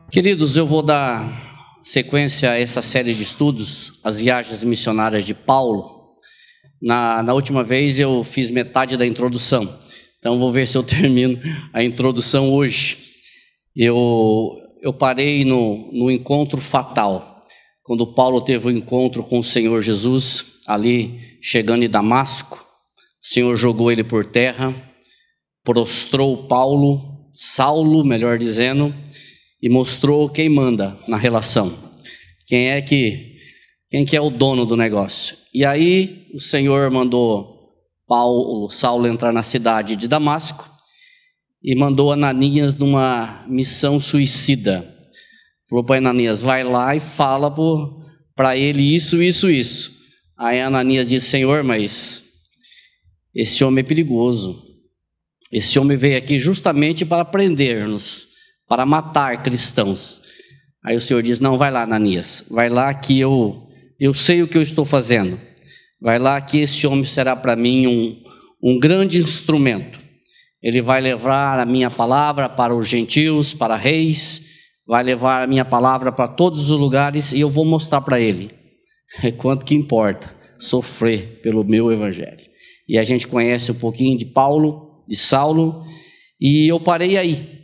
Queridos, eu vou dar sequência a essa série de estudos, as viagens missionárias de Paulo. Na última vez eu fiz metade da introdução, então vou ver se eu termino a introdução hoje. Eu parei no encontro fatal, quando Paulo teve o encontro com o Senhor Jesus, ali chegando em Damasco. O Senhor jogou ele por terra, prostrou Saulo, melhor dizendo, e mostrou quem manda na relação, quem que é o dono do negócio. E aí o Senhor mandou Saulo entrar na cidade de Damasco e mandou Ananias numa missão suicida. Falou para Ananias: vai lá e fala para ele isso. Aí Ananias disse: Senhor, mas esse homem é perigoso, esse homem veio aqui justamente para prender-nos, para matar cristãos. Aí o Senhor diz: não, vai lá, Ananias, vai lá que eu sei o que eu estou fazendo, vai lá que esse homem será para mim um grande instrumento. Ele vai levar a minha palavra para os gentios, para reis, vai levar a minha palavra para todos os lugares, e eu vou mostrar para ele quanto que importa sofrer pelo meu evangelho. E a gente conhece um pouquinho de Saulo, e eu parei aí.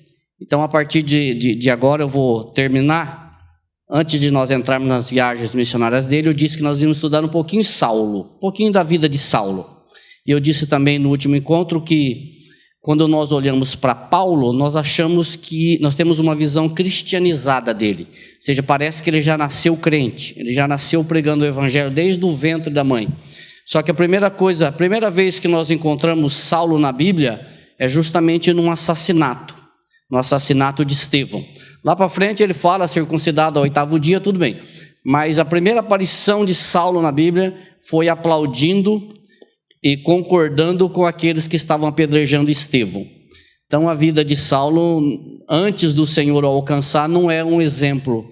Então, a partir de agora, eu vou terminar. Antes de nós entrarmos nas viagens missionárias dele, eu disse que nós íamos estudar um pouquinho Saulo, um pouquinho da vida de Saulo. E eu disse também no último encontro que, quando nós olhamos para Paulo, nós achamos que nós temos uma visão cristianizada dele. Ou seja, parece que ele já nasceu crente, ele já nasceu pregando o evangelho desde o ventre da mãe. Só que a primeira vez que nós encontramos Saulo na Bíblia é justamente no assassinato de Estevão. Lá para frente ele fala circuncidado ao 8º dia, tudo bem. Mas a primeira aparição de Saulo na Bíblia foi aplaudindo e concordando com aqueles que estavam apedrejando Estevão. Então a vida de Saulo, antes do Senhor o alcançar, não é um exemplo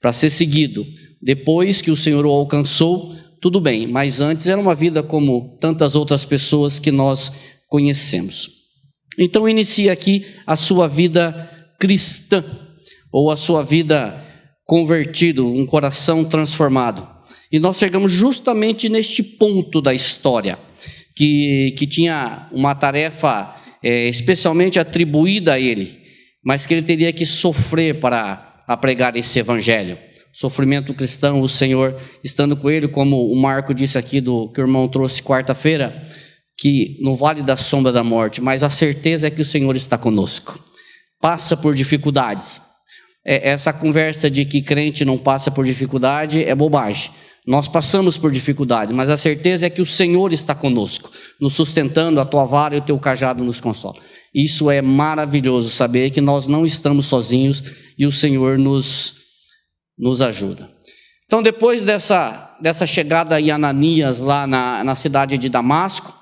para ser seguido. Depois que o Senhor o alcançou, tudo bem. Mas antes era uma vida como tantas outras pessoas que nós conhecemos. Então inicia aqui a sua vida cristã, ou a sua vida convertido, um coração transformado. E nós chegamos justamente neste ponto da história, que tinha uma tarefa especialmente atribuída a ele, mas que ele teria que sofrer para pregar esse evangelho. Sofrimento cristão, o Senhor estando com ele, como o Marco disse aqui, que o irmão trouxe quarta-feira, que no vale da sombra da morte, mas a certeza é que o Senhor está conosco. Passa por dificuldades. Essa conversa de que crente não passa por dificuldade é bobagem. Nós passamos por dificuldade, mas a certeza é que o Senhor está conosco, nos sustentando, a tua vara e o teu cajado nos consola. Isso é maravilhoso, saber que nós não estamos sozinhos e o Senhor nos ajuda. Então, depois dessa chegada em Ananias lá na cidade de Damasco,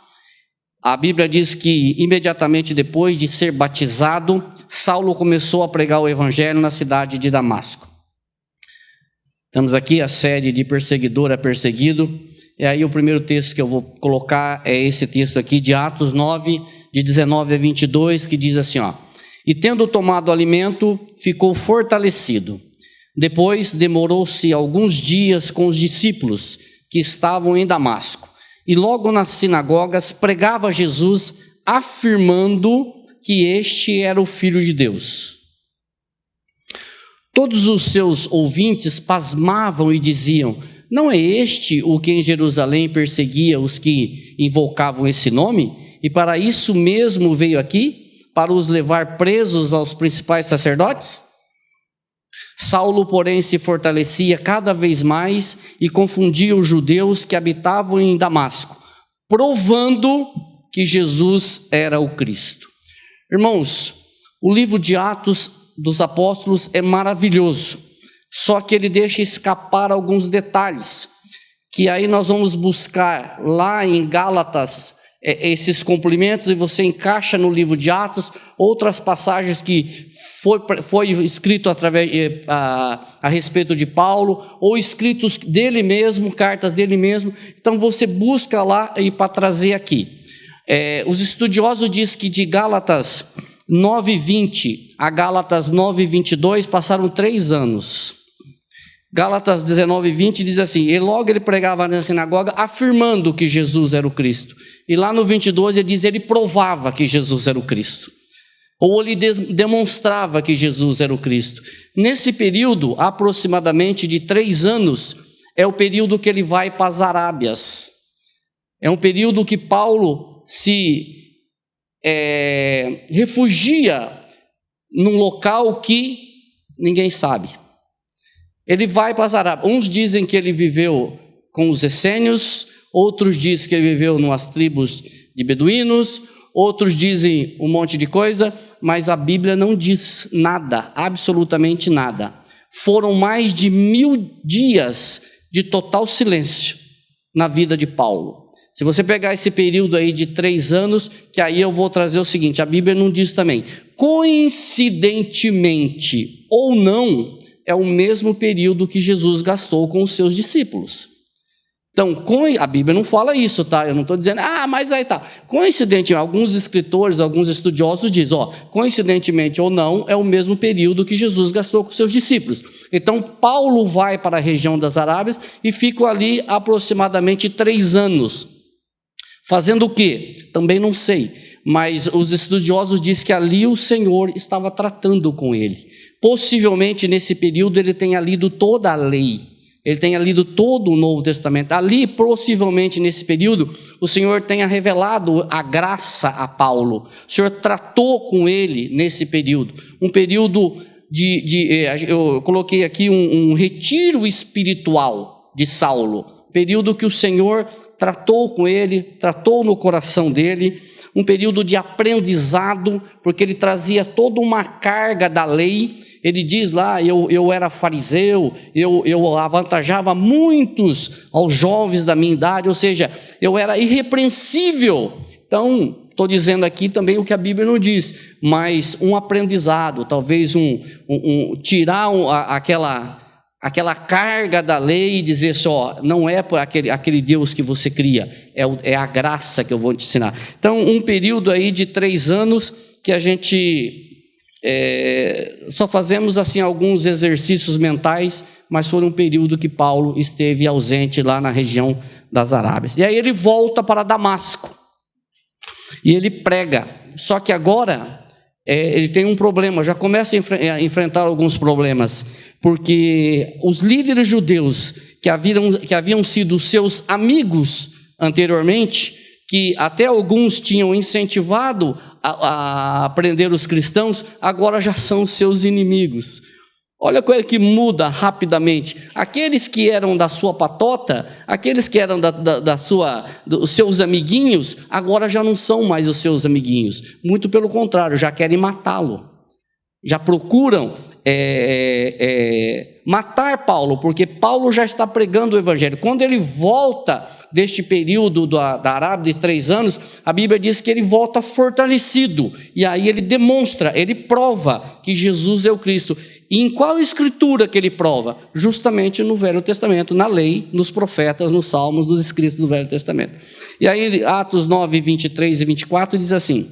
a Bíblia diz que imediatamente depois de ser batizado, Saulo começou a pregar o evangelho na cidade de Damasco. Temos aqui a série de perseguidor a perseguido. E aí o primeiro texto que eu vou colocar é esse texto aqui de Atos 9, de 19 a 22, que diz assim, e tendo tomado alimento, ficou fortalecido. Depois demorou-se alguns dias com os discípulos que estavam em Damasco. E logo nas sinagogas pregava Jesus, afirmando que este era o Filho de Deus. Todos os seus ouvintes pasmavam e diziam: não é este o que em Jerusalém perseguia os que invocavam esse nome? E para isso mesmo veio aqui, para os levar presos aos principais sacerdotes? Saulo, porém, se fortalecia cada vez mais e confundia os judeus que habitavam em Damasco, provando que Jesus era o Cristo. Irmãos, o livro de Atos dos Apóstolos é maravilhoso, só que ele deixa escapar alguns detalhes, que aí nós vamos buscar lá em Gálatas, esses complementos, e você encaixa no livro de Atos outras passagens que foi escrito a respeito de Paulo, ou escritos dele mesmo, cartas dele mesmo. Então você busca lá e para trazer aqui. Os estudiosos dizem que de Gálatas 9:20 a Gálatas 9:22 passaram 3 anos. Gálatas 19:20 diz assim: e logo ele pregava na sinagoga afirmando que Jesus era o Cristo. E lá no 22 ele diz: ele provava que Jesus era o Cristo. Ou ele demonstrava que Jesus era o Cristo. Nesse período, aproximadamente de 3 anos, é o período que ele vai para as Arábias. É um período que Paulo se refugia num local que ninguém sabe. Ele vai para as Arábias. Uns dizem que ele viveu com os essênios, outros dizem que ele viveu nas tribos de beduínos, outros dizem um monte de coisa, mas a Bíblia não diz nada, absolutamente nada. Foram mais de 1000 dias de total silêncio na vida de Paulo. Se você pegar esse período aí de 3 anos, que aí eu vou trazer o seguinte, a Bíblia não diz também, coincidentemente ou não, é o mesmo período que Jesus gastou com os seus discípulos. Então, a Bíblia não fala isso, tá? Eu não estou dizendo, mas aí tá. Coincidentemente, alguns escritores, alguns estudiosos dizem, coincidentemente ou não, é o mesmo período que Jesus gastou com os seus discípulos. Então, Paulo vai para a região das Arábias e fica ali aproximadamente 3 anos. Fazendo o quê? Também não sei, mas os estudiosos dizem que ali o Senhor estava tratando com ele. Possivelmente nesse período ele tenha lido toda a lei, ele tenha lido todo o Novo Testamento. Ali, possivelmente nesse período, o Senhor tenha revelado a graça a Paulo. O Senhor tratou com ele nesse período. Um período eu coloquei aqui um retiro espiritual de Saulo. Período que o Senhor tratou com ele, tratou no coração dele. Um período de aprendizado, porque ele trazia toda uma carga da lei. Ele diz lá, eu era fariseu, eu avantajava muitos aos jovens da minha idade, ou seja, eu era irrepreensível. Então, estou dizendo aqui também o que a Bíblia não diz, mas um aprendizado, talvez tirar aquela carga da lei e dizer só, não é por aquele Deus que você cria, é a graça que eu vou te ensinar. Então, um período aí de 3 anos que a gente só fazemos assim alguns exercícios mentais, mas foi um período que Paulo esteve ausente lá na região das Arábias. E aí ele volta para Damasco e ele prega, só que agora ele tem um problema, já começa a enfrentar alguns problemas, porque os líderes judeus que haviam sido seus amigos anteriormente, que até alguns tinham incentivado a prender os cristãos, agora já são seus inimigos. Olha a coisa que muda rapidamente. Aqueles que eram da sua patota, aqueles que eram dos seus amiguinhos, agora já não são mais os seus amiguinhos. Muito pelo contrário, já querem matá-lo. Já procuram matar Paulo, porque Paulo já está pregando o evangelho. Quando ele volta deste período da Arábia de 3 anos, a Bíblia diz que ele volta fortalecido, e aí ele demonstra, ele prova que Jesus é o Cristo. E em qual escritura que ele prova? Justamente no Velho Testamento, na lei, nos profetas, nos salmos, nos escritos do Velho Testamento. E aí Atos 9, 23 e 24 diz assim: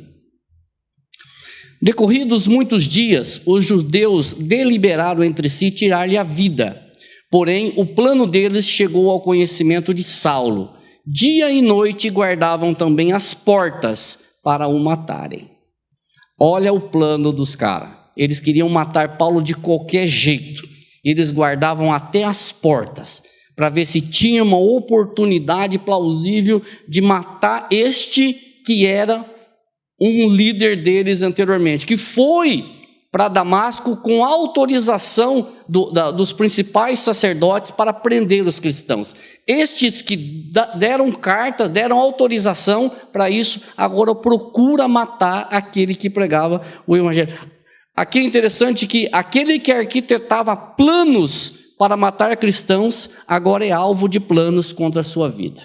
decorridos muitos dias, os judeus deliberaram entre si tirar-lhe a vida. Porém, o plano deles chegou ao conhecimento de Saulo. Dia e noite guardavam também as portas para o matarem. Olha o plano dos caras. Eles queriam matar Paulo de qualquer jeito. Eles guardavam até as portas, para ver se tinha uma oportunidade plausível de matar este que era um líder deles anteriormente, que foi para Damasco com autorização dos principais sacerdotes para prender os cristãos. Estes que deram carta, deram autorização para isso, agora procura matar aquele que pregava o evangelho. Aqui é interessante que aquele que arquitetava planos para matar cristãos, agora é alvo de planos contra a sua vida.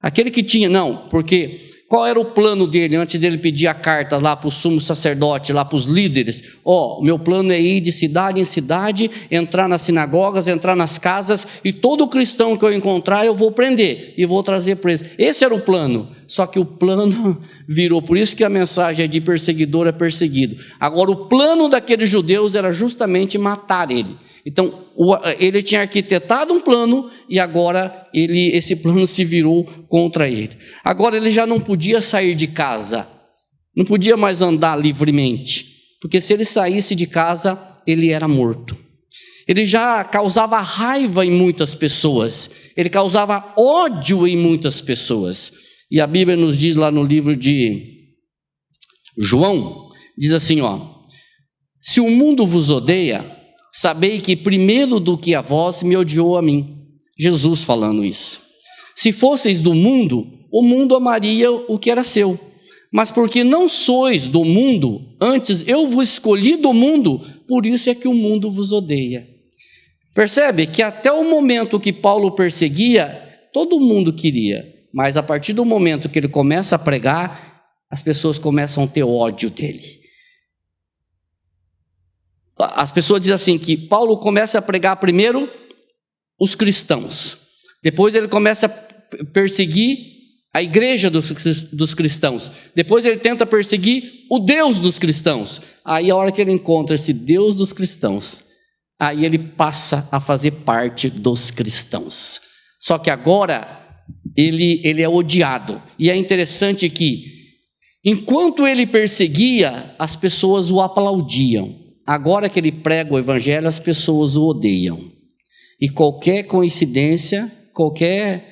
Aquele que tinha, não, porque qual era o plano dele antes dele pedir a carta lá para o sumo sacerdote, lá para os líderes? O meu plano é ir de cidade em cidade, entrar nas sinagogas, entrar nas casas, e todo cristão que eu encontrar eu vou prender e vou trazer preso. Esse era o plano. Só que o plano virou, por isso que a mensagem é de perseguidor a perseguido. Agora, o plano daqueles judeus era justamente matar ele. Então, ele tinha arquitetado um plano e agora esse plano se virou contra ele. Agora, ele já não podia sair de casa, não podia mais andar livremente, porque se ele saísse de casa, ele era morto. Ele já causava raiva em muitas pessoas, ele causava ódio em muitas pessoas. E a Bíblia nos diz lá no livro de João, diz assim, se o mundo vos odeia, sabei que primeiro do que a vós me odiou a mim. Jesus falando isso. Se fosseis do mundo, o mundo amaria o que era seu. Mas porque não sois do mundo, antes eu vos escolhi do mundo, por isso é que o mundo vos odeia. Percebe que até o momento que Paulo perseguia, todo mundo queria. Mas a partir do momento que ele começa a pregar, as pessoas começam a ter ódio dele. As pessoas dizem assim, que Paulo começa a pregar primeiro os cristãos. Depois ele começa a perseguir a igreja dos cristãos. Depois ele tenta perseguir o Deus dos cristãos. Aí a hora que ele encontra esse Deus dos cristãos, aí ele passa a fazer parte dos cristãos. Só que agora ele é odiado. E é interessante que, enquanto ele perseguia, as pessoas o aplaudiam. Agora que ele prega o evangelho, as pessoas o odeiam. E qualquer coincidência, qualquer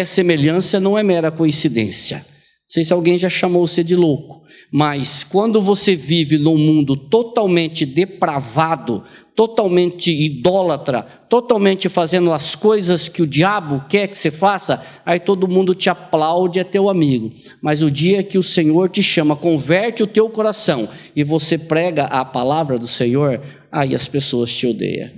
semelhança não é mera coincidência. Não sei se alguém já chamou você de louco, mas quando você vive num mundo totalmente depravado, totalmente idólatra, totalmente fazendo as coisas que o diabo quer que você faça, aí todo mundo te aplaude, é teu amigo. Mas o dia que o Senhor te chama, converte o teu coração e você prega a palavra do Senhor, aí as pessoas te odeiam.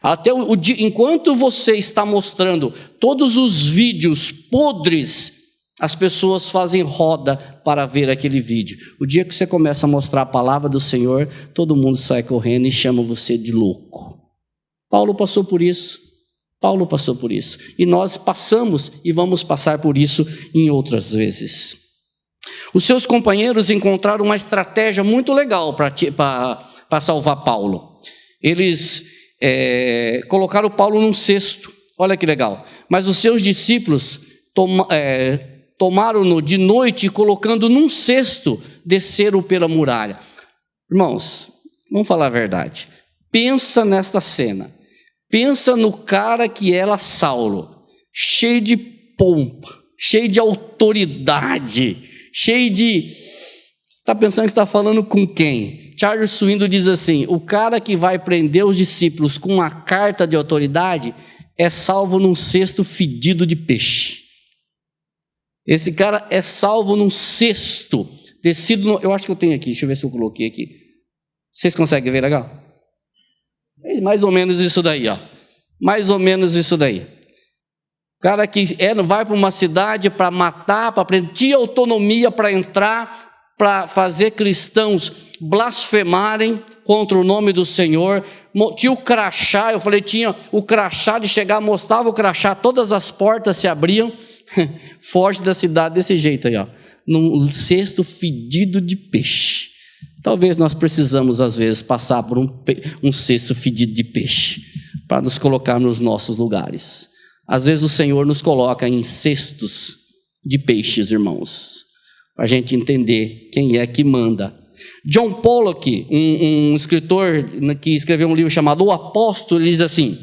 Até o dia, enquanto você está mostrando todos os vídeos podres, as pessoas fazem roda para ver aquele vídeo. O dia que você começa a mostrar a palavra do Senhor, todo mundo sai correndo e chama você de louco. Paulo passou por isso. E nós passamos e vamos passar por isso em outras vezes. Os seus companheiros encontraram uma estratégia muito legal para salvar Paulo. Eles colocaram Paulo num cesto. Olha que legal. Mas os seus discípulos tomaram-no de noite e colocando num cesto, desceram pela muralha. Irmãos, vamos falar a verdade. Pensa nesta cena. Pensa no cara que era Saulo, cheio de pompa, cheio de autoridade, cheio de... Você está pensando que está falando com quem? Charles Swindoll diz assim, o cara que vai prender os discípulos com uma carta de autoridade é salvo num cesto fedido de peixe. Esse cara é salvo num cesto, descido, eu acho que eu tenho aqui, deixa eu ver se eu coloquei aqui. Vocês conseguem ver legal? É mais ou menos isso daí, mais ou menos isso daí. O cara que vai para uma cidade para matar, para prender, tinha autonomia para entrar, para fazer cristãos blasfemarem contra o nome do Senhor. Tinha o crachá, eu falei, tinha o crachá de chegar, mostrava o crachá, todas as portas se abriam. Foge da cidade desse jeito aí, num cesto fedido de peixe. Talvez nós precisamos às vezes passar por um cesto fedido de peixe para nos colocar nos nossos lugares. Às vezes o Senhor nos coloca em cestos de peixes, irmãos, para a gente entender quem é que manda. John Pollock, um escritor que escreveu um livro chamado O Apóstolo, ele diz assim: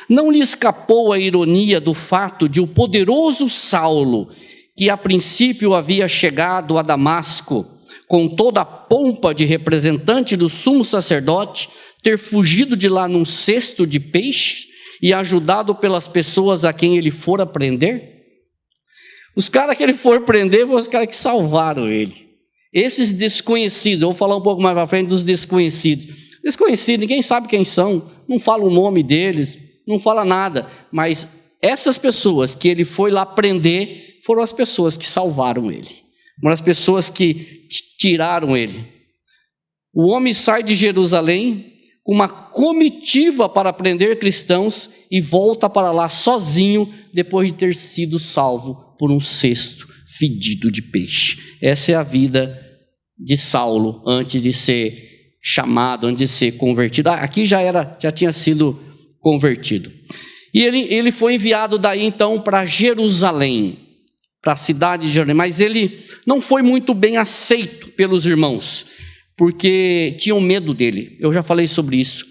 não lhe escapou a ironia do fato de o poderoso Saulo, que a princípio havia chegado a Damasco com toda a pompa de representante do sumo sacerdote, ter fugido de lá num cesto de peixe e ajudado pelas pessoas a quem ele fora prender? Os caras que ele for prender foram os caras que salvaram ele. Esses desconhecidos, eu vou falar um pouco mais para frente dos desconhecidos. Desconhecidos, ninguém sabe quem são, não fala o nome deles, não fala nada, mas essas pessoas que ele foi lá prender foram as pessoas que salvaram ele, foram as pessoas que tiraram ele. O homem sai de Jerusalém com uma comitiva para prender cristãos e volta para lá sozinho depois de ter sido salvo por um cesto fedido de peixe. Essa é a vida de Saulo antes de ser chamado, antes de ser convertido. Aqui já tinha sido convertido. E ele foi enviado daí então para Jerusalém, para a cidade de Jerusalém, mas ele não foi muito bem aceito pelos irmãos, porque tinham medo dele. Eu já falei sobre isso.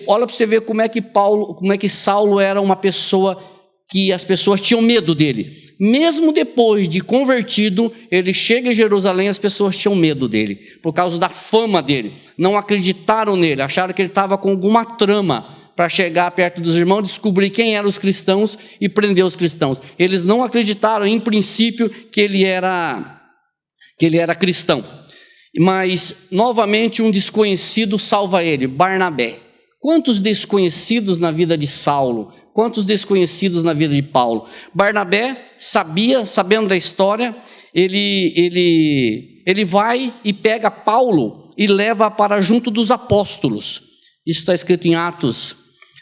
Olha para você ver como é que Saulo era uma pessoa que as pessoas tinham medo dele. Mesmo depois de convertido, ele chega em Jerusalém, as pessoas tinham medo dele, por causa da fama dele. Não acreditaram nele, acharam que ele estava com alguma trama para chegar perto dos irmãos, descobrir quem eram os cristãos e prender os cristãos. Eles não acreditaram, em princípio, que ele era cristão. Mas, novamente, um desconhecido salva ele, Barnabé. Quantos desconhecidos na vida de Saulo? Quantos desconhecidos na vida de Paulo? Barnabé sabendo da história, ele vai e pega Paulo e leva para junto dos apóstolos. Isso está escrito em Atos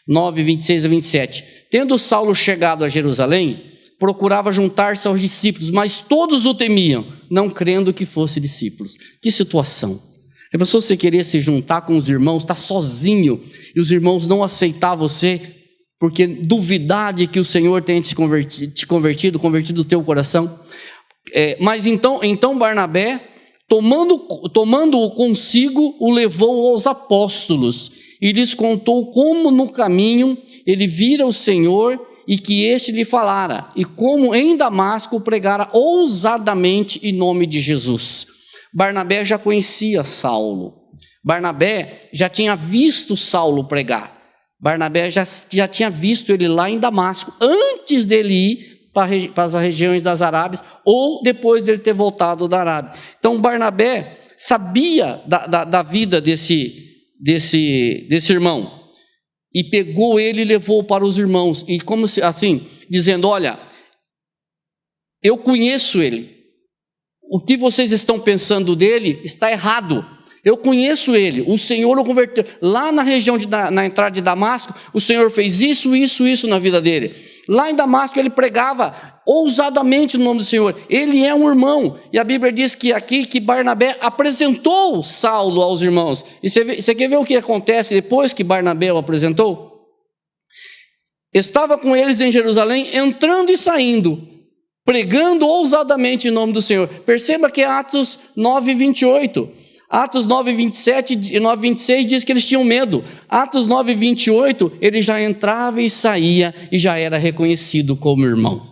9, 26 a 27. Tendo Saulo chegado a Jerusalém, procurava juntar-se aos discípulos, mas todos o temiam, não crendo que fosse discípulos. Que situação! A pessoa, você querer se juntar com os irmãos, está sozinho, e os irmãos não aceitar você, porque duvidar de que o Senhor tenha te convertido o teu coração. Mas então Barnabé, tomando-o consigo, o levou aos apóstolos, e lhes contou como no caminho ele vira o Senhor, e que este lhe falara, e como em Damasco pregara ousadamente em nome de Jesus. Barnabé já conhecia Saulo. Barnabé já tinha visto Saulo pregar. Barnabé já tinha visto ele lá em Damasco, antes dele ir para as regiões das Arábias, ou depois dele ter voltado da Arábia. Então Barnabé sabia da vida desse irmão, e pegou ele e levou para os irmãos, e como assim, dizendo: olha, eu conheço ele, o que vocês estão pensando dele está errado. Eu conheço ele, o Senhor o converteu. Lá na região, na entrada de Damasco, o Senhor fez isso na vida dele. Lá em Damasco ele pregava ousadamente no nome do Senhor. Ele é um irmão. E a Bíblia diz que Barnabé apresentou Saulo aos irmãos. E você quer ver o que acontece depois que Barnabé o apresentou? Estava com eles em Jerusalém, entrando e saindo, pregando ousadamente em nome do Senhor. Perceba que é Atos 9, 28. Atos 9, 27 e 9, 26 diz que eles tinham medo. Atos 9, 28, ele já entrava e saía e já era reconhecido como irmão.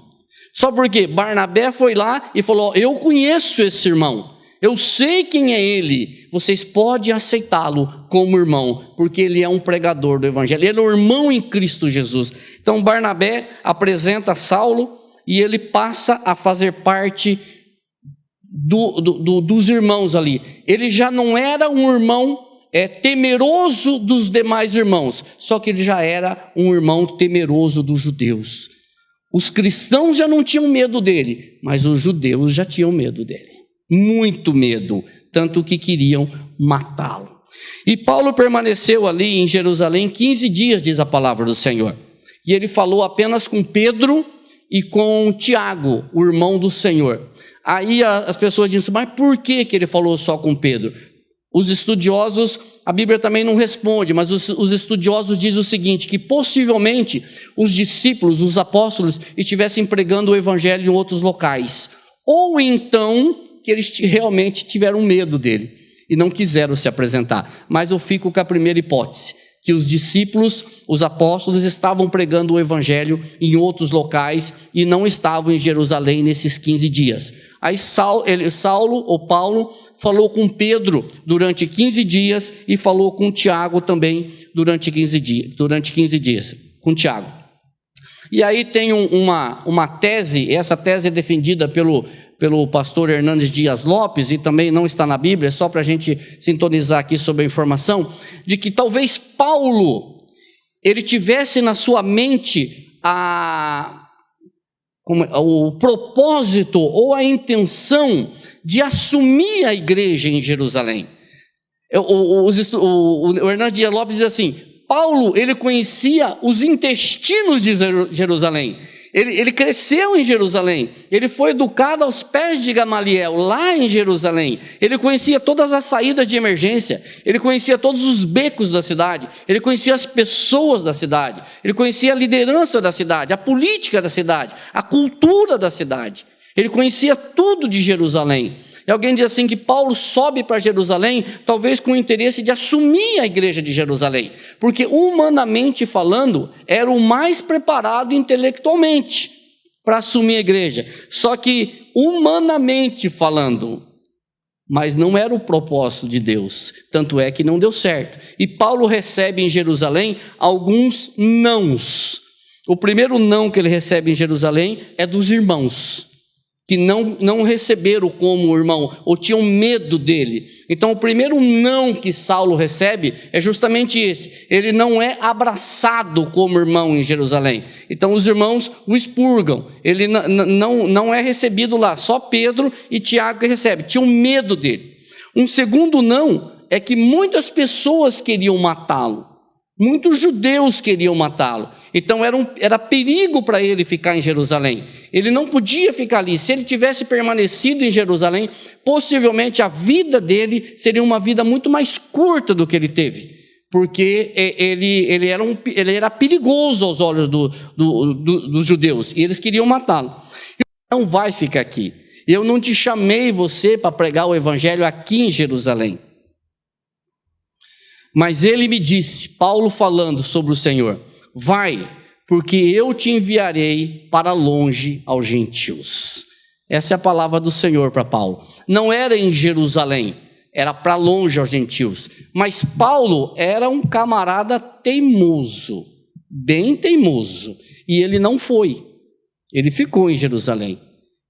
Só porque Barnabé foi lá e falou: eu conheço esse irmão, eu sei quem é ele, vocês podem aceitá-lo como irmão, porque ele é um pregador do evangelho, ele é um irmão em Cristo Jesus. Então Barnabé apresenta Saulo e ele passa a fazer parte dos irmãos ali. Ele já não era um irmão temeroso dos demais irmãos, só que ele já era um irmão temeroso dos judeus. Os cristãos já não tinham medo dele, mas os judeus já tinham medo dele, muito medo, tanto que queriam matá-lo. E Paulo permaneceu ali em Jerusalém 15 dias, diz a palavra do Senhor, e ele falou apenas com Pedro e com Tiago, o irmão do Senhor. Aí as pessoas dizem: mas por que ele falou só com Pedro? Os estudiosos, a Bíblia também não responde, mas os estudiosos dizem o seguinte, que possivelmente os discípulos, os apóstolos, estivessem pregando o evangelho em outros locais, ou então que eles realmente tiveram medo dele e não quiseram se apresentar. Mas eu fico com a primeira hipótese, que os discípulos, os apóstolos, estavam pregando o evangelho em outros locais e não estavam em Jerusalém nesses 15 dias. Aí Paulo falou com Pedro durante 15 dias e falou com Tiago também durante 15 dias, com Tiago. E aí tem uma tese, essa tese é defendida pelo pastor Hernandes Dias Lopes, e também não está na Bíblia, só para a gente sintonizar aqui sobre a informação, de que talvez Paulo, ele tivesse na sua mente o propósito ou a intenção de assumir a igreja em Jerusalém. O Hernandes Dias Lopes diz assim: Paulo, ele conhecia os intestinos de Jerusalém, Ele cresceu em Jerusalém, ele foi educado aos pés de Gamaliel, lá em Jerusalém. Ele conhecia todas as saídas de emergência, ele conhecia todos os becos da cidade, ele conhecia as pessoas da cidade, ele conhecia a liderança da cidade, a política da cidade, a cultura da cidade. Ele conhecia tudo de Jerusalém. E alguém diz assim que Paulo sobe para Jerusalém, talvez com o interesse de assumir a igreja de Jerusalém, porque humanamente falando, era o mais preparado intelectualmente para assumir a igreja. Só que humanamente falando, mas não era o propósito de Deus, tanto é que não deu certo. E Paulo recebe em Jerusalém alguns nãos. O primeiro não que ele recebe em Jerusalém é dos irmãos, que não receberam como irmão, ou tinham medo dele. Então o primeiro não que Saulo recebe é justamente esse: ele não é abraçado como irmão em Jerusalém. Então os irmãos o expurgam, ele não é recebido lá, só Pedro e Tiago que recebem, tinham medo dele. Um segundo não é que muitas pessoas queriam matá-lo, muitos judeus queriam matá-lo. Então era perigo para ele ficar em Jerusalém. Ele não podia ficar ali. Se ele tivesse permanecido em Jerusalém, possivelmente a vida dele seria uma vida muito mais curta do que ele teve, porque ele era perigoso aos olhos dos judeus, e eles queriam matá-lo. Não vai ficar aqui. Eu não te chamei você para pregar o evangelho aqui em Jerusalém. Mas ele me disse, Paulo falando sobre o Senhor: vai, porque eu te enviarei para longe aos gentios. Essa é a palavra do Senhor para Paulo. Não era em Jerusalém, era para longe aos gentios. Mas Paulo era um camarada teimoso, bem teimoso, e ele não foi. Ele ficou em Jerusalém.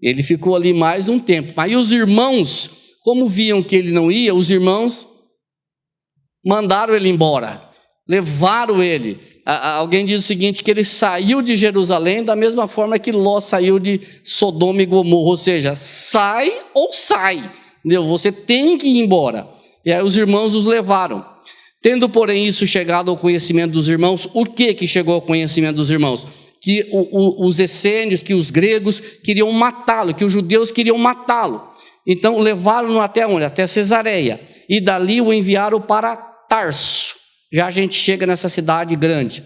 Ele ficou ali mais um tempo. Aí os irmãos, como viam que ele não ia, os irmãos mandaram ele embora, levaram ele. Alguém diz o seguinte, que ele saiu de Jerusalém da mesma forma que Ló saiu de Sodoma e Gomorra, ou seja, sai ou sai, entendeu? Você tem que ir embora. E aí os irmãos os levaram. Tendo, porém, isso chegado ao conhecimento dos irmãos, o que chegou ao conhecimento dos irmãos? Que os essênios, que os gregos queriam matá-lo, que os judeus queriam matá-lo. Então levaram-no até onde? Até Cesareia, e dali o enviaram para Tarso. Já a gente chega nessa cidade grande.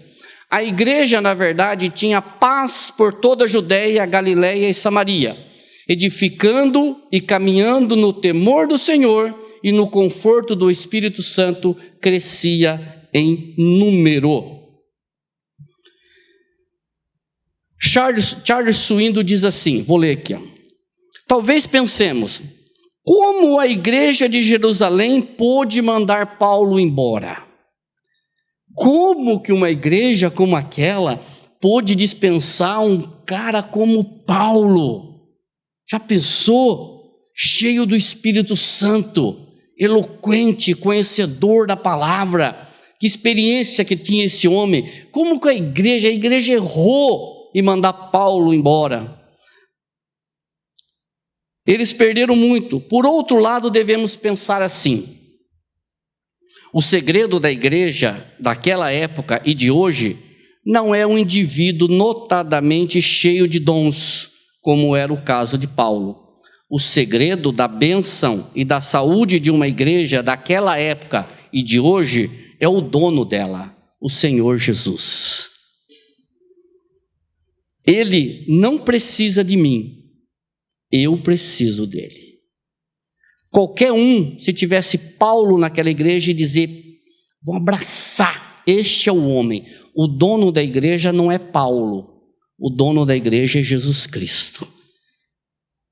A igreja, na verdade, tinha paz por toda a Judeia, Galileia e Samaria, edificando e caminhando no temor do Senhor e no conforto do Espírito Santo, crescia em número. Charles Swindoll diz assim, vou ler aqui. Talvez pensemos, como a igreja de Jerusalém pôde mandar Paulo embora? Como que uma igreja como aquela pôde dispensar um cara como Paulo? Já pensou? Cheio do Espírito Santo, eloquente, conhecedor da palavra. Que experiência que tinha esse homem. Como que a igreja errou em mandar Paulo embora? Eles perderam muito. Por outro lado, devemos pensar assim: o segredo da igreja daquela época e de hoje não é um indivíduo notadamente cheio de dons, como era o caso de Paulo. O segredo da bênção e da saúde de uma igreja daquela época e de hoje é o dono dela, o Senhor Jesus. Ele não precisa de mim, eu preciso dele. Qualquer um, se tivesse Paulo naquela igreja e dizer, vou abraçar, este é o homem. O dono da igreja não é Paulo, o dono da igreja é Jesus Cristo.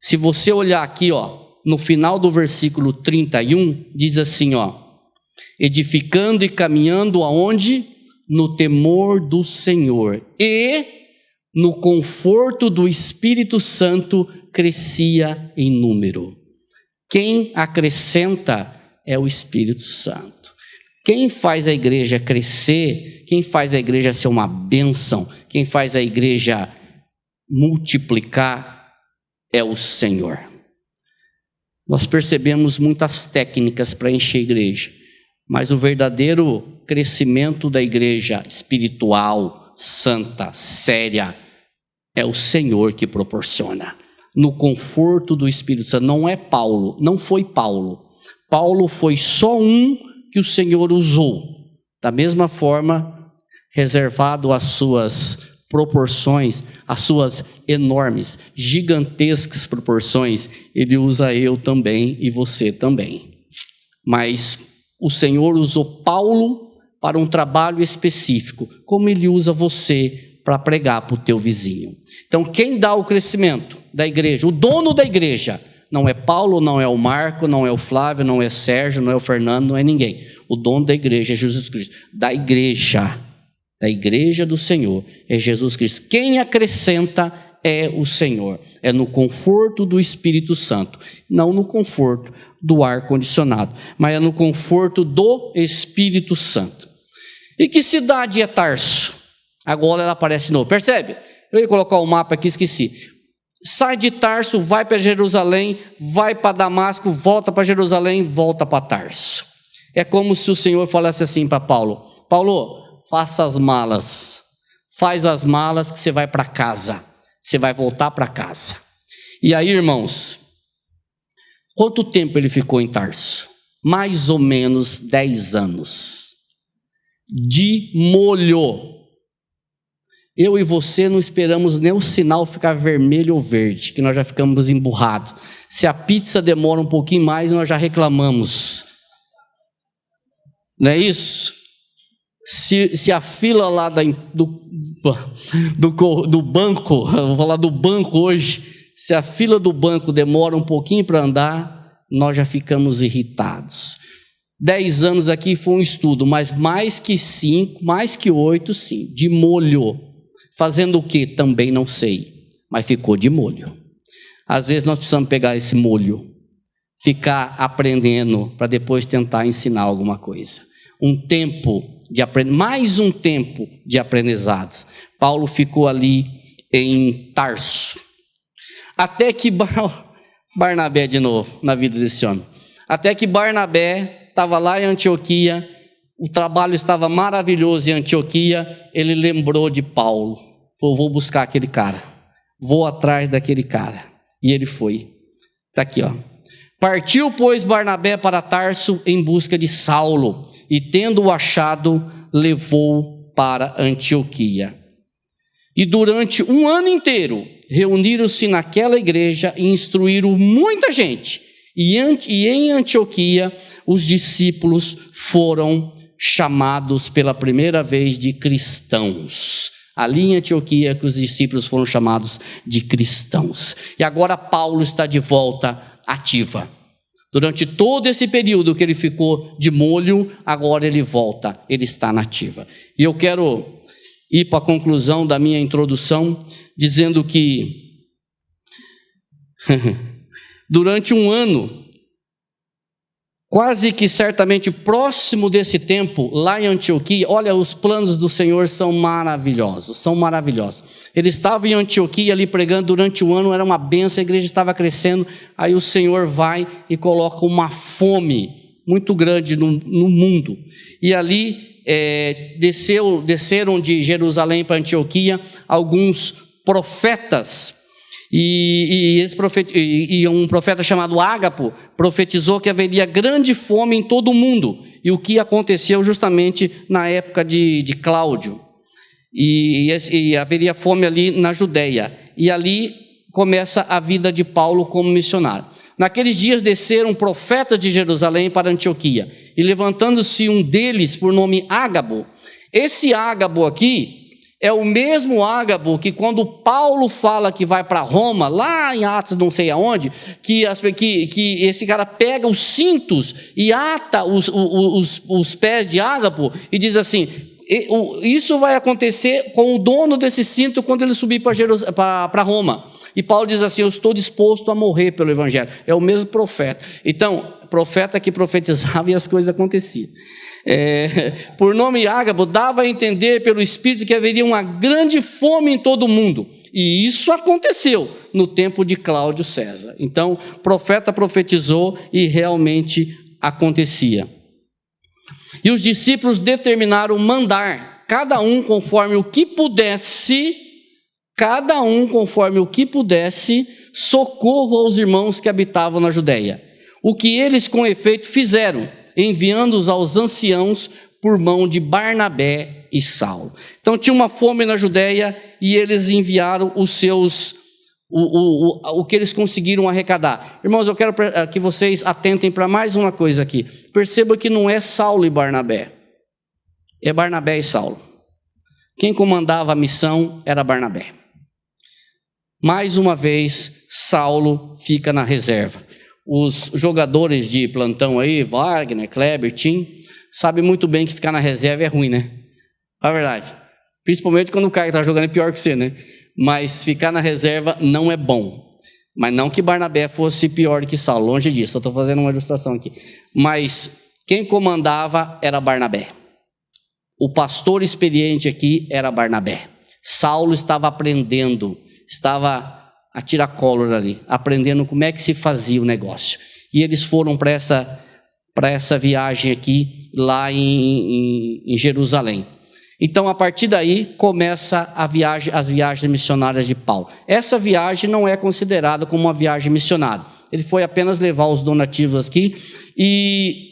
Se você olhar aqui, no final do versículo 31, diz assim, edificando e caminhando aonde? No temor do Senhor e no conforto do Espírito Santo, crescia em número. Quem acrescenta é o Espírito Santo. Quem faz a igreja crescer, quem faz a igreja ser uma bênção, quem faz a igreja multiplicar é o Senhor. Nós percebemos muitas técnicas para encher a igreja, mas o verdadeiro crescimento da igreja espiritual, santa, séria, É o Senhor que proporciona. No conforto do Espírito Santo. Não é Paulo, não foi Paulo. Paulo foi só um que o Senhor usou. Da mesma forma, reservado às suas proporções, às suas enormes, gigantescas proporções, Ele usa eu também e você também. Mas o Senhor usou Paulo para um trabalho específico, como Ele usa você para pregar para o teu vizinho. Então, quem dá o crescimento da igreja, o dono da igreja, não é Paulo, não é o Marco, não é o Flávio, não é Sérgio, não é o Fernando, não é ninguém. O dono da igreja é Jesus Cristo. Da igreja do Senhor é Jesus Cristo. Quem acrescenta é o Senhor. É no conforto do Espírito Santo, não no conforto do ar-condicionado, mas é no conforto do Espírito Santo. E que cidade é Tarso? Agora ela aparece de novo. Percebe? Eu ia colocar o mapa aqui, esqueci. Sai de Tarso, vai para Jerusalém, vai para Damasco, volta para Jerusalém, volta para Tarso. É como se o Senhor falasse assim para Paulo: Paulo, faça as malas, faz as malas que você vai para casa, você vai voltar para casa. E aí, irmãos, quanto tempo ele ficou em Tarso? Mais ou menos 10 anos. De molho. Eu e você não esperamos nem o sinal ficar vermelho ou verde, que nós já ficamos emburrados. Se a pizza demora um pouquinho mais, nós já reclamamos. Não é isso? Se a fila lá do banco, eu vou falar do banco hoje, se a fila do banco demora um pouquinho para andar, nós já ficamos irritados. 10 anos aqui foi um estudo, mas mais que 5, mais que 8, sim, de molho. Fazendo o que? Também não sei, mas ficou de molho. Às vezes nós precisamos pegar esse molho, ficar aprendendo, para depois tentar ensinar alguma coisa. Mais um tempo de aprendizado. Paulo ficou ali em Tarso. Até que Barnabé de novo, na vida desse homem. Até que Barnabé estava lá em Antioquia, o trabalho estava maravilhoso em Antioquia, ele lembrou de Paulo. Falou: vou buscar aquele cara, vou atrás daquele cara. E ele foi. Está aqui, ó. Partiu, pois, Barnabé para Tarso em busca de Saulo, e tendo-o achado, levou para Antioquia. E durante um ano inteiro, reuniram-se naquela igreja e instruíram muita gente. E em Antioquia, os discípulos foram chamados pela primeira vez de cristãos. Ali em Antioquia que os discípulos foram chamados de cristãos. E agora Paulo está de volta ativa. Durante todo esse período que ele ficou de molho, agora ele volta, ele está na ativa. E eu quero ir para a conclusão da minha introdução, dizendo que durante um ano, quase que certamente próximo desse tempo, lá em Antioquia, olha, os planos do Senhor são maravilhosos, são maravilhosos. Ele estava em Antioquia ali pregando durante um ano, era uma bênção, a igreja estava crescendo, aí o Senhor vai e coloca uma fome muito grande no mundo. E ali desceram de Jerusalém para Antioquia alguns profetas, e um profeta chamado Ágapo profetizou que haveria grande fome em todo o mundo, e o que aconteceu justamente na época de Cláudio, e haveria fome ali na Judéia, e ali começa a vida de Paulo como missionário. Naqueles dias desceram profetas de Jerusalém para Antioquia, e levantando-se um deles por nome Ágabo. Esse Ágabo aqui é o mesmo Ágabo que quando Paulo fala que vai para Roma, lá em Atos não sei aonde, que esse cara pega os cintos e ata os pés de Ágabo e diz assim: isso vai acontecer com o dono desse cinto quando ele subir para Roma. E Paulo diz assim: eu estou disposto a morrer pelo evangelho. É o mesmo profeta. Então, profeta que profetizava e as coisas aconteciam. Por nome Ágabo, dava a entender pelo Espírito que haveria uma grande fome em todo o mundo. E isso aconteceu no tempo de Cláudio César. Então, o profeta profetizou e realmente acontecia. E os discípulos determinaram mandar, cada um conforme o que pudesse, cada um conforme o que pudesse, socorro aos irmãos que habitavam na Judéia. O que eles com efeito fizeram, enviando-os aos anciãos por mão de Barnabé e Saulo. Então tinha uma fome na Judéia e eles enviaram os seus, o que eles conseguiram arrecadar. Irmãos, eu quero que vocês atentem para mais uma coisa aqui. Perceba que não é Saulo e Barnabé, é Barnabé e Saulo. Quem comandava a missão era Barnabé. Mais uma vez, Saulo fica na reserva. Os jogadores de plantão aí, Wagner, Kleber, Tim, sabem muito bem que ficar na reserva é ruim, né? É verdade. Principalmente quando o cara que está jogando é pior que você, né? Mas ficar na reserva não é bom. Mas não que Barnabé fosse pior que Saulo, longe disso. Eu estou fazendo uma ilustração aqui. Mas quem comandava era Barnabé. O pastor experiente aqui era Barnabé. Saulo estava aprendendo, estava a tiracolo ali, aprendendo como é que se fazia o negócio. E eles foram para essa viagem aqui, lá em Jerusalém. Então, a partir daí, começa as viagens missionárias de Paulo. Essa viagem não é considerada como uma viagem missionária. Ele foi apenas levar os donativos aqui. E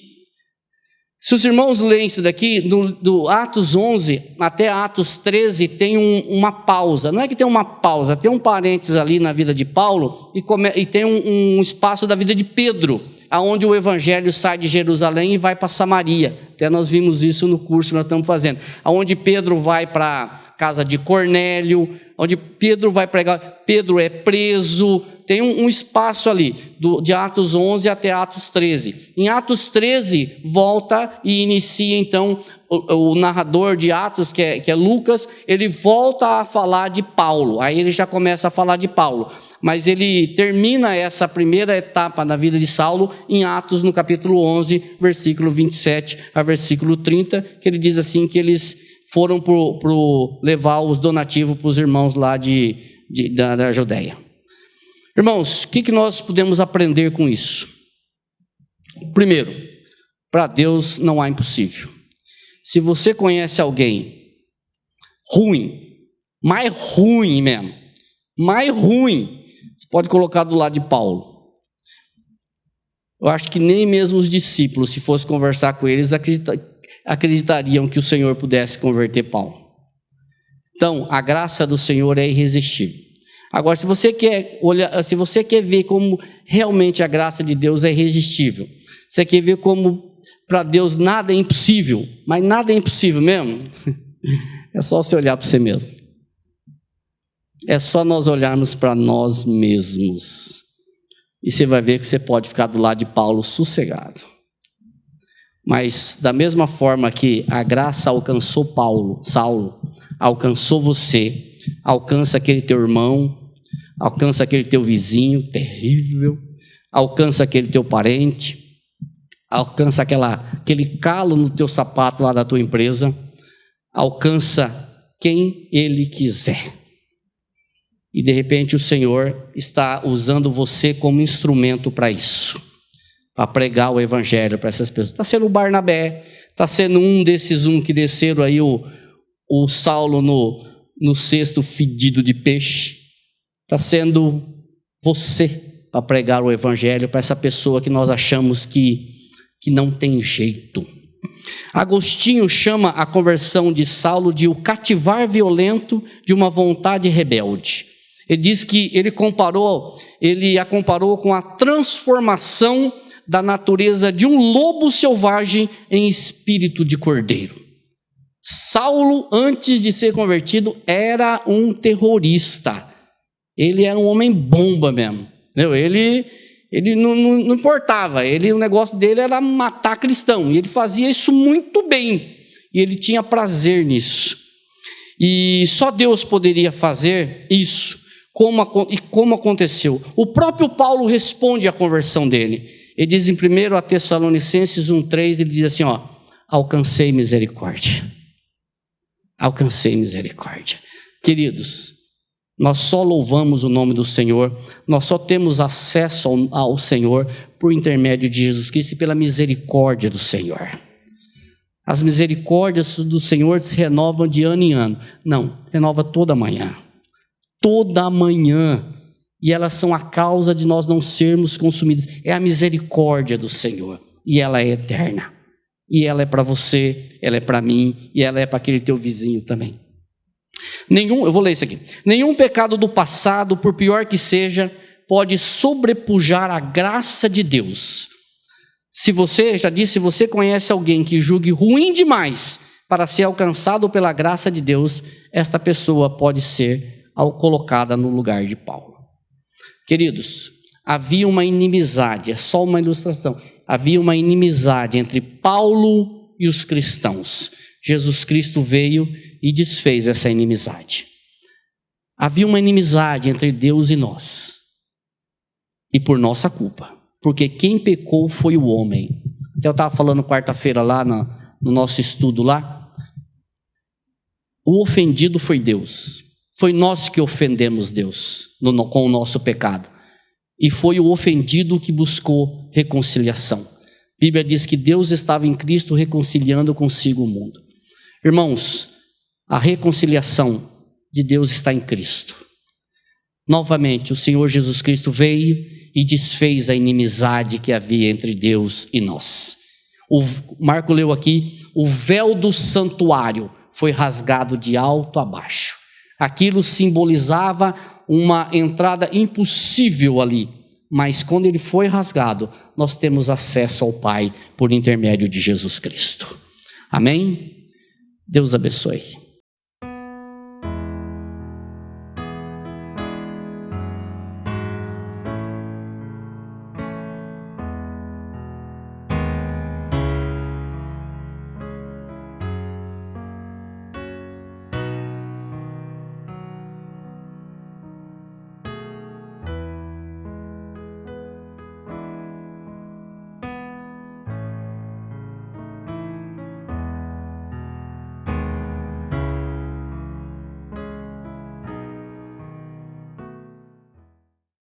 se os irmãos leem isso daqui, do Atos 11 até Atos 13, tem uma pausa. Não é que tem uma pausa, tem um parênteses ali na vida de Paulo e tem um espaço da vida de Pedro, aonde o evangelho sai de Jerusalém e vai para Samaria. Até nós vimos isso no curso que nós estamos fazendo. Aonde Pedro vai para a casa de Cornélio, onde Pedro vai pregar, Pedro é preso. Tem um espaço ali, de Atos 11 até Atos 13. Em Atos 13, volta e inicia então o narrador de Atos, que é Lucas, ele volta a falar de Paulo. Aí ele já começa a falar de Paulo. Mas ele termina essa primeira etapa na vida de Saulo em Atos, no capítulo 11, versículo 27 a versículo 30, que ele diz assim que eles foram levar os donativos para os irmãos lá da Judéia. Irmãos, o que nós podemos aprender com isso? Primeiro, para Deus não há impossível. Se você conhece alguém ruim, mais ruim mesmo, mais ruim, você pode colocar do lado de Paulo. Eu acho que nem mesmo os discípulos, se fosse conversar com eles, acreditariam que o Senhor pudesse converter Paulo. Então, a graça do Senhor é irresistível. Agora, se você quer ver como realmente a graça de Deus é irresistível, você quer ver como para Deus nada é impossível, mas nada é impossível mesmo, é só você olhar para você mesmo. É só nós olharmos para nós mesmos. E você vai ver que você pode ficar do lado de Paulo sossegado. Mas da mesma forma que a graça alcançou Saulo, alcançou você, alcança aquele teu irmão, alcança aquele teu vizinho terrível, alcança aquele teu parente, alcança aquele calo no teu sapato lá da tua empresa, alcança quem Ele quiser. E de repente o Senhor está usando você como instrumento para isso, para pregar o evangelho para essas pessoas. Está sendo o Barnabé, está sendo um desses que desceram aí o Saulo no cesto fedido de peixe. Está sendo você para pregar o evangelho para essa pessoa que nós achamos que não tem jeito. Agostinho chama a conversão de Saulo de o cativar violento de uma vontade rebelde. Ele diz que ele a comparou com a transformação da natureza de um lobo selvagem em espírito de cordeiro. Saulo, antes de ser convertido, era um terrorista. Ele era um homem bomba mesmo. Entendeu? Ele não importava. O negócio dele era matar cristão. E ele fazia isso muito bem. E ele tinha prazer nisso. E só Deus poderia fazer isso. Como aconteceu? O próprio Paulo responde à conversão dele. Ele diz em 1 Tessalonicenses 1,3, ele diz assim, alcancei misericórdia. Alcancei misericórdia. Queridos, nós só louvamos o nome do Senhor, nós só temos acesso ao Senhor por intermédio de Jesus Cristo e pela misericórdia do Senhor. As misericórdias do Senhor se renovam de ano em ano. Não, renova toda manhã. toda manhã, e elas são a causa de nós não sermos consumidos. É a misericórdia do Senhor, e ela é eterna, e ela é para você, ela é para mim, e ela é para aquele teu vizinho também. Eu vou ler isso aqui. Nenhum pecado do passado, por pior que seja, pode sobrepujar a graça de Deus. Se você conhece alguém que julgue ruim demais para ser alcançado pela graça de Deus, esta pessoa pode ser colocada no lugar de Paulo. Queridos, havia uma inimizade, é só uma ilustração, havia uma inimizade entre Paulo e os cristãos. Jesus Cristo veio e desfez essa inimizade. Havia uma inimizade entre Deus e nós, e por nossa culpa, porque quem pecou foi o homem. Até eu estava falando quarta-feira lá no nosso estudo lá, o ofendido foi Deus, foi nós que ofendemos Deus com o nosso pecado, e foi o ofendido que buscou reconciliação. A Bíblia diz que Deus estava em Cristo reconciliando consigo o mundo. Irmãos, a reconciliação de Deus está em Cristo. Novamente, o Senhor Jesus Cristo veio e desfez a inimizade que havia entre Deus e nós. O Marco leu aqui, o véu do santuário foi rasgado de alto a baixo. Aquilo simbolizava uma entrada impossível ali, mas quando ele foi rasgado, nós temos acesso ao Pai por intermédio de Jesus Cristo. Amém? Deus abençoe.